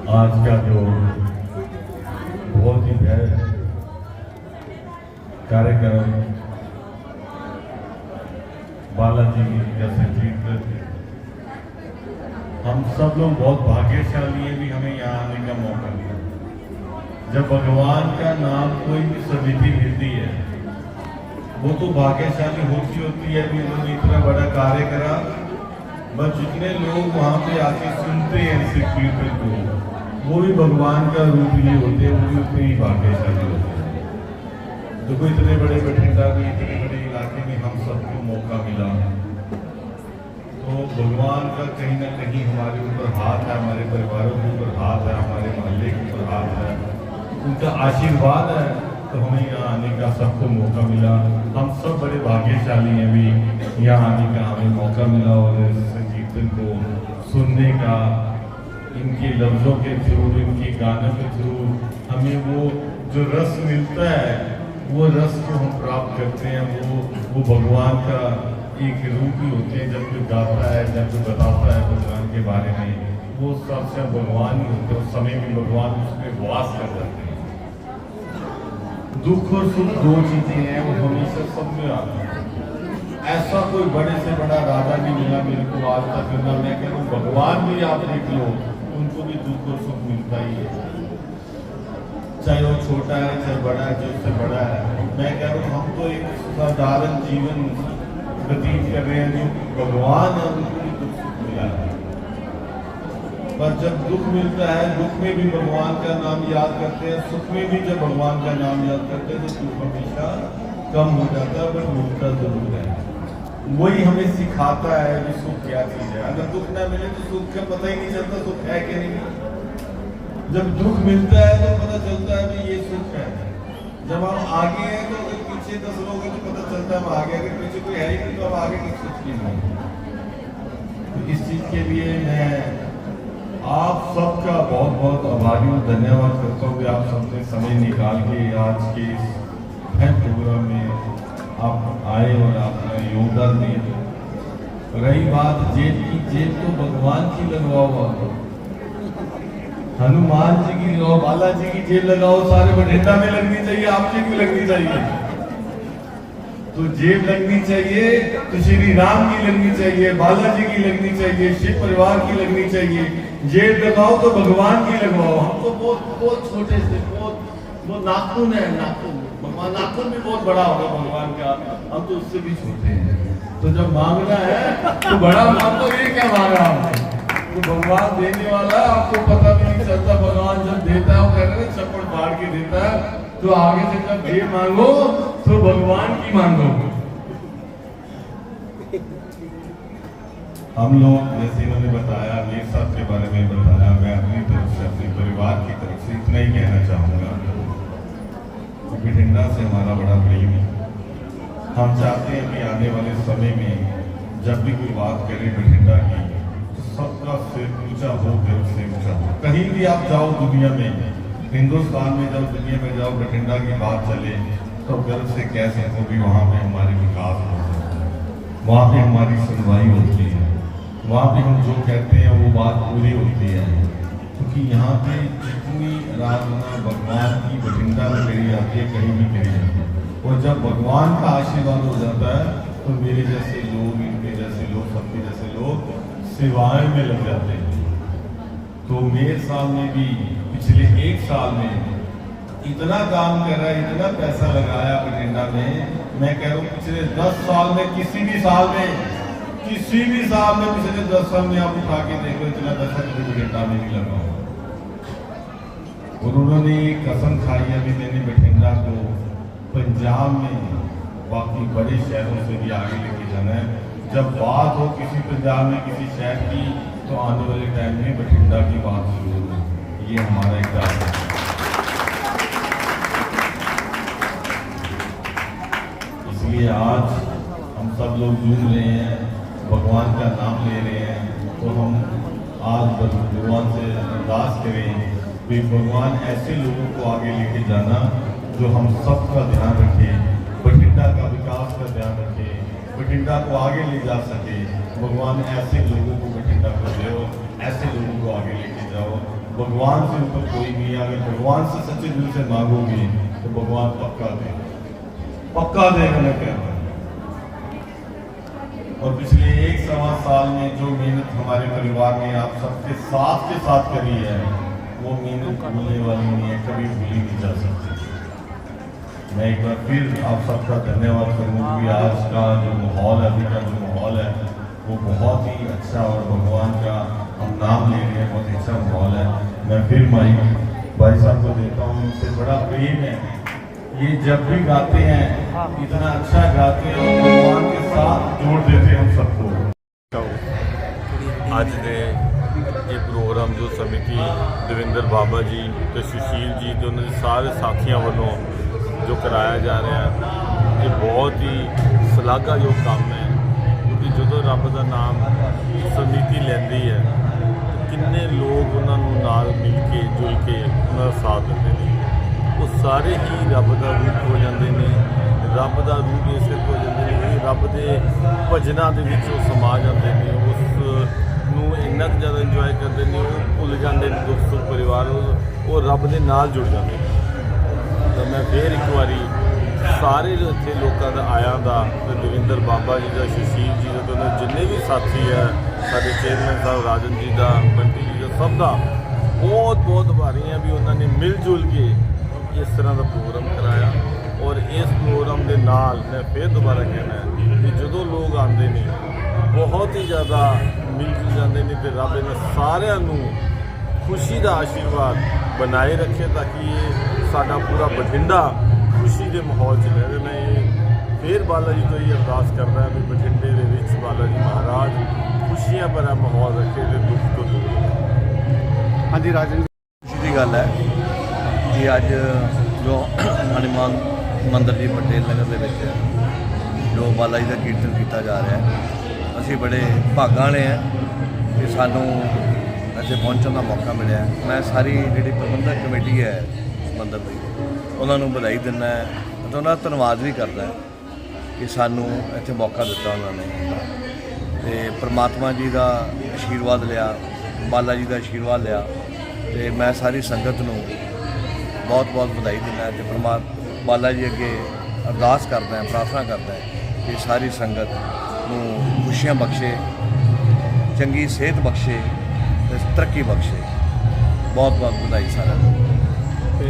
आज का जो बहुत ही कार्यक्रम बालाजी जैसे जीत, हम सब लोग बहुत भाग्यशाली हैं भी हमें यहाँ आने का मौका मिला। जब भगवान का नाम कोई भी समिति मिलती है वो तो भाग्यशाली होती है भी उन्होंने इतना बड़ा कार्य करा। बस जितने लोग वहाँ पे आके सुनते हैं इस कीर्तन को वो भी भगवान का रूप लिए होते हैं, वो भी उतने ही भाग्यशाली होते हैं। देखो इतने बड़े बठिंडा में, इतने बड़े इलाके में हम सबको मौका मिला, तो भगवान का कहीं ना कहीं हमारे ऊपर हाथ है, हमारे परिवारों के ऊपर हाथ है, हमारे मोहल्ले के ऊपर हाथ है, उनका आशीर्वाद है, तो हमें यहाँ आने का सबको मौका मिला। हम सब बड़े भाग्यशाली हैं भी यहाँ आने का हमें मौका मिला और इस कीर्तन को सुनने का, इनके लफ्ज़ों के थ्रू, इनके गानों के थ्रू हमें वो जो रस मिलता है, वो रस को हम प्राप्त करते हैं। वो भगवान का एक रूप ही होते हैं। जब कोई गाता है, जब कोई बताता है भगवान के बारे में, वो सबसे भगवान ही होते हैं। उस समय में भगवान उसमें वास कर जाते हैं। दुख और सुख दो चीजें हैं, वो हमेशा सब में आते हैं। ऐसा कोई बड़े से बड़ा राजा नहीं मिला मेरे को आज तक, ना मैं कह रहा हूँ भगवान भी आप देख लो, उनको भी दुख और सुख मिलता ही है, चाहे वो छोटा है चाहे बड़ा है, जो उससे बड़ा है। मैं कह रहा हूँ हम तो एक साधारण जीवन व्यतीत कर रहे हैं, जो भगवान है उनको भी दुख सुख मिला है। पर जब दुख मिलता है, दुख में भी भगवान का नाम याद करते हैं, सुख में भी जब भगवान का नाम याद करते हैं तो दुख हमेशा कम हो जाता है, बट मिलता जरूर है। वही हमें सिखाता है कि सुख क्या चीज है। अगर दुख ना मिले तो सुख का पता ही नहीं चलता सुख है कि नहीं। जब दुख मिलता है तो पता चलता है कि ये सुख है। जब हम आगे हैं तो अगर पीछे 10 लोग हैं तो पता चलता है हम आगे, अगर पीछे कोई है ही नहीं तो अब आगे की सुख की नहीं। तो इस चीज के लिए मैं आप सबका बहुत बहुत आभारी हूँ, धन्यवाद करता हूँ कि आप सबने समय निकाल के आज के इस प्रोग्राम में आप आए और आपने योगदान दिए। रही बात जेब की, जेब तो भगवान की लगवाओ, हनुमान जी की लगाओ, बालाजी की जेब लगाओ, सारे बठिंडा में लगनी चाहिए, आपकी भी लगनी चाहिए। तो जेब लगनी चाहिए तो श्री राम की लगनी चाहिए, बालाजी की लगनी चाहिए, शिव परिवार की लगनी चाहिए। जेब लगाओ तो भगवान की लगवाओ। हम तो बहुत छोटे से, बहुत नाखून है, नाखून भगवान, नाखून भी बहुत बड़ा होगा भगवान का, हम तो उससे भी छोटे हैं। तो जब मांगना है तो बड़ा मांगो, ये क्या मांगा हमने, तो भगवान देने वाला आपको पता भी नहीं चलता। भगवान जब देता है वो कहते हैं चप्पड़ फाड़ के देता है। तो आगे से जब ये मांगो तो भगवान की मांगो। हम लोग जैसे इन्होंने बताया, मेरे साथ के बारे में बताया, मैं अपनी तरफ से, अपने परिवार की तरफ से इतना ही कहना चाहूँगा। बठिंडा से हमारा बड़ा प्रेम है। हम चाहते हैं कि आने वाले समय में जब भी कोई बात करे बठिंडा की, तो सबका सिर ऊंचा हो, गर्व से ऊंचा हो। कहीं भी आप जाओ दुनिया में, हिंदुस्तान में जब दुनिया में जाओ, बठिंडा की बात चले तो गर्व से कह सकते हो कि वहाँ पे हमारे विकास होता है, वहाँ पे हमारी सुनवाई होती है, वहाँ पे हम जो कहते हैं वो बात पूरी होती है। क्योंकि यहाँ पे जितनी आराधना भगवान की बठिंडा में करी जाती है, कहीं भी करी जाती है, और जब भगवान का आशीर्वाद हो जाता है तो मेरे जैसे लोग, इनके जैसे लोग, सबके जैसे लोग सेवाएं में लग जाते हैं। तो मेरे सामने भी पिछले 1 साल में इतना काम कर रहा है, इतना पैसा लगाया बठिंडा में। मैं कह रहा हूँ पिछले 10 साल में, किसी भी साल में पिछले 10 साल में आप उठा के देखो, इतना पैसा कभी बठिंडा में नहीं लगा। और उन्होंने कसम खाई है भी मैंने बठिंडा को पंजाब में बाकी बड़े शहरों से भी आगे लेके जाना है। जब बात हो किसी पंजाब में किसी शहर की, तो आने वाले टाइम में बठिंडा की बात शुरू हो। ये हमारा एक है। इसलिए आज हम सब लोग जुड़ रहे हैं, भगवान का नाम ले रहे हैं, तो हम आज भगवान से अरदास करें कि भगवान ऐसे लोगों को आगे लेके जाना जो हम सब का ध्यान रखे, बठिंडा का विकास का ध्यान रखे, बठिंडा को आगे ले जा सके। भगवान ऐसे लोगों को बठिंडा को दो, ऐसे लोगों को आगे लेके जाओ भगवान से ऊपर कोई नहीं है। अगर भगवान से सच्चे दिल से मांगोगे तो भगवान पक्का देगा, मैं कह रहा हूं। और पिछले 1-1.25 साल में जो मेहनत हमारे परिवार ने आप सबके साथ के साथ करी है, वो मेहनत भूलने वाली नहीं है, कभी भूली नहीं जा सकती। मैं एक बार फिर आप सबका धन्यवाद करूँगा कि आज का जो माहौल है, अभी का जो माहौल है वो बहुत ही अच्छा, और भगवान का हम नाम ले रहे हैं, बहुत अच्छा माहौल है। मैं फिर माइक भाई साहब को देता हूँ, उनसे बड़ा प्रेम है। ये जब भी गाते हैं इतना अच्छा गाते हैं और भगवान के साथ जोड़ देते हैं हम सबको। ਅੱਜ ਦੇ ਇਹ ਪ੍ਰੋਗਰਾਮ ਜੋ ਸਮਿਤੀ ਦਵਿੰਦਰ ਬਾਬਾ ਜੀ ਤੇ ਸੁਸ਼ੀਲ ਜੀ ਤੇ ਉਹਨਾਂ ਦੇ ਸਾਰੇ ਸਾਥੀਆਂ ਵੱਲੋਂ ਜੋ ਕਰਾਇਆ ਜਾ ਰਿਹਾ ਹੈ, ਇਹ ਬਹੁਤ ਹੀ ਸ਼ਲਾਘਾਯੋਗ ਕੰਮ ਹੈ। ਕਿਉਂਕਿ ਜਦੋਂ ਰੱਬ ਦਾ ਨਾਮ ਸਮਿਤੀ ਲੈਂਦੀ ਹੈ ਤਾਂ ਕਿੰਨੇ ਲੋਕ ਉਹਨਾਂ ਨੂੰ ਨਾਲ ਮਿਲ ਕੇ ਜੁਲ ਕੇ ਉਹਨਾਂ ਦਾ ਸਾਥ ਦਿੰਦੇ ਨੇ। ਉਹ ਸਾਰੇ ਹੀ ਰੱਬ ਦਾ ਰੂਪ ਹੋ ਜਾਂਦੇ ਨੇ। ਰੱਬ ਦਾ ਰੂਪ ਇਸੇ ਹੋ ਜਾਂਦੇ ਨੇ ਕਿ ਰੱਬ ਦੇ ਭਜਨਾਂ ਦੇ ਵਿੱਚ ਉਹ ਸਮਾ ਜਾਂਦੇ ਨੇ, ਉਸ ਨੂੰ ਇੰਨਾ ਕੁ ਜ਼ਿਆਦਾ ਇੰਜੋਏ ਕਰਦੇ ਨੇ, ਉਹ ਭੁੱਲ ਜਾਂਦੇ ਨੇ ਦੁੱਖ ਸੁੱਖ ਪਰਿਵਾਰ, ਉਹ ਰੱਬ ਦੇ ਨਾਲ ਜੁੜ ਜਾਂਦੇ ਨੇ। ਤਾਂ ਮੈਂ ਫਿਰ ਇੱਕ ਵਾਰੀ ਸਾਰੇ ਇੱਥੇ ਲੋਕਾਂ ਦਾ ਆਇਆਂ ਦਾ, ਦਵਿੰਦਰ ਬਾਬਾ ਜੀ ਦਾ, ਸੁਸ਼ੀਲ ਜੀ ਦਾ, ਦੋਨੋਂ ਜਿੰਨੇ ਵੀ ਸਾਥੀ ਹੈ, ਸਾਡੇ ਚੇਅਰਮੈਨ ਸਾਹਿਬ ਰਾਜਨ ਜੀ ਦਾ, ਬੰਟੀ ਜੀ ਦਾ, ਸਭ ਦਾ ਬਹੁਤ ਬਹੁਤ ਆਭਾਰੀ ਹਾਂ ਵੀ ਉਹਨਾਂ ਨੇ ਮਿਲ ਜੁਲ ਕੇ ਇਸ ਤਰ੍ਹਾਂ ਦਾ ਪ੍ਰੋਗਰਾਮ ਕਰਾਇਆ। ਔਰ ਇਸ ਪ੍ਰੋਗਰਾਮ ਦੇ ਨਾਲ ਮੈਂ ਫਿਰ ਦੁਬਾਰਾ ਕਹਿਣਾ ਕਿ ਜਦੋਂ ਲੋਕ ਆਉਂਦੇ ਨੇ ਬਹੁਤ ਹੀ ਜ਼ਿਆਦਾ ਮਿਲ ਜੁਲ ਜਾਂਦੇ ਨੇ ਤੇ ਰੱਬ ਇਹਨਾਂ ਸਾਰਿਆਂ ਨੂੰ ਖੁਸ਼ੀ ਦਾ ਆਸ਼ੀਰਵਾਦ ਬਣਾਏ ਰੱਖੇ, ਤਾਂ ਕਿ ਇਹ ਸਾਡਾ ਪੂਰਾ ਬਠਿੰਡਾ ਖੁਸ਼ੀ ਦੇ ਮਾਹੌਲ 'ਚ ਰਹੇ। ਮੈਂ ਇਹ ਫਿਰ ਬਾਲਾ ਜੀ ਤੋਂ ਹੀ ਅਰਦਾਸ ਕਰਦਾ ਵੀ ਬਠਿੰਡੇ ਦੇ ਵਿੱਚ ਬਾਲਾ ਜੀ ਮਹਾਰਾਜ ਖੁਸ਼ੀਆਂ ਭਰਿਆ ਮਾਹੌਲ ਰੱਖੇ ਤੇ ਦੁੱਖ ਤੋਂ ਦੂਰ ਰੱਖੇ। ਹਾਂਜੀ ਰਾਜਨ, ਖੁਸ਼ੀ ਦੀ ਗੱਲ ਹੈ ਕਿ ਅੱਜ ਜੋ ਹਨੂੰਮਾਨ ਮੰਦਰ ਜੀ ਪਟੇਲ ਨਗਰ ਦੇ ਵਿੱਚ ਜੋ ਬਾਲਾ ਜੀ ਦਾ ਕੀਰਤਨ ਕੀਤਾ ਜਾ ਰਿਹਾ ਹੈ, ਅਸੀਂ ਬੜੇ ਭਾਗਾਂ ਵਾਲੇ ਹਾਂ ਕਿ ਸਾਨੂੰ ਇੱਥੇ ਪਹੁੰਚਣ ਦਾ ਮੌਕਾ ਮਿਲਿਆ। ਮੈਂ ਸਾਰੀ ਜਿਹੜੀ ਪ੍ਰਬੰਧਕ ਕਮੇਟੀ ਹੈ ਮੰਦਰ ਦੀ, ਉਹਨਾਂ ਨੂੰ ਵਧਾਈ ਦਿੰਦਾ ਅਤੇ ਉਹਨਾਂ ਦਾ ਧੰਨਵਾਦ ਵੀ ਕਰਦਾ ਕਿ ਸਾਨੂੰ ਇੱਥੇ ਮੌਕਾ ਦਿੱਤਾ ਉਹਨਾਂ ਨੇ, ਅਤੇ ਪਰਮਾਤਮਾ ਜੀ ਦਾ ਆਸ਼ੀਰਵਾਦ ਲਿਆ, ਬਾਲਾ ਜੀ ਦਾ ਆਸ਼ੀਰਵਾਦ ਲਿਆ। ਅਤੇ ਮੈਂ ਸਾਰੀ ਸੰਗਤ ਨੂੰ ਬਹੁਤ ਬਹੁਤ ਵਧਾਈ ਦਿੰਦਾ ਅਤੇ ਬਾਲਾ ਜੀ ਅੱਗੇ ਅਰਦਾਸ ਕਰਦਾ, ਪ੍ਰਾਰਥਨਾ ਕਰਦਾ ਕਿ ਸਾਰੀ ਸੰਗਤ ਨੂੰ ਖੁਸ਼ੀਆਂ ਬਖਸ਼ੇ, ਚੰਗੀ ਸਿਹਤ ਬਖਸ਼ੇ ਤੇ ਤਰੱਕੀ ਬਖਸ਼ੇ। ਬਹੁਤ ਬਹੁਤ ਵਧਾਈ ਸਾਰਿਆਂ ਨੂੰ।